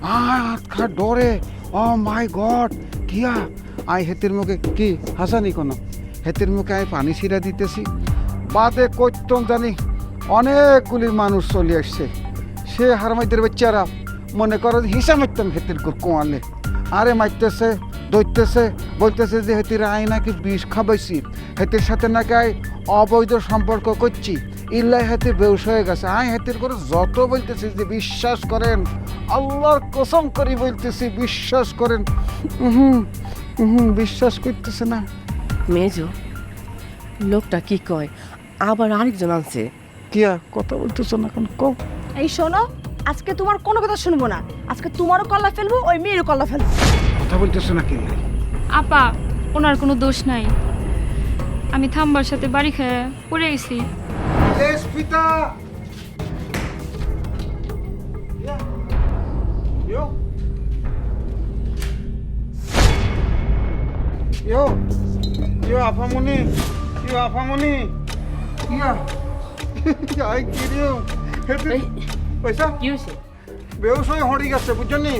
খা ডরে ও মাই গড কিয়া আই হেতির মুখে কি হাসানি কোনো হেতির মুখে আমি পানি ছিঁড়া দিতেছি বাদে কইতম জানি অনেকগুলি মানুষ চলে আসছে সে হারমাইদের বাচ্চারা মনে করো হিসাব মারতাম হেতির কোয়ালে আরে মারতেছে দৈতেছে বলতেছে যে হেতির আই নাকি বিষ খাবাইছি হেতির সাথে নাকি আই অবৈধ সম্পর্ক করছি ইল্লাই হেতে বেউস হয়ে গেছে আই হেতির করে যত বলতেছি যে বিশ্বাস করেন আল্লাহর কসম করি বলতেছি বিশ্বাস করেন বিশ্বাস করতেছে না মেজো লোকটা কি কয় আবার আরেকজন আনছে কিয়া কথা বলতেছো না এখন কও এই শোনো আজকে তোমার কোনো কথা শুনবো না আজকে তোমারও কল্লা ফেলবো ওই মেয়েরও কল্লা ফেলবো কথা বলতেছো না কি আপা ওনার কোনো দোষ নাই আমি থাম্বার সাথে বাড়ি খেয়ে পড়ে গেছি পিতা আফামনি আফামনি আই কি রে পয়সা কি হয়েছে বেউস হয়ে হড়ি গেছে বুঝছো নি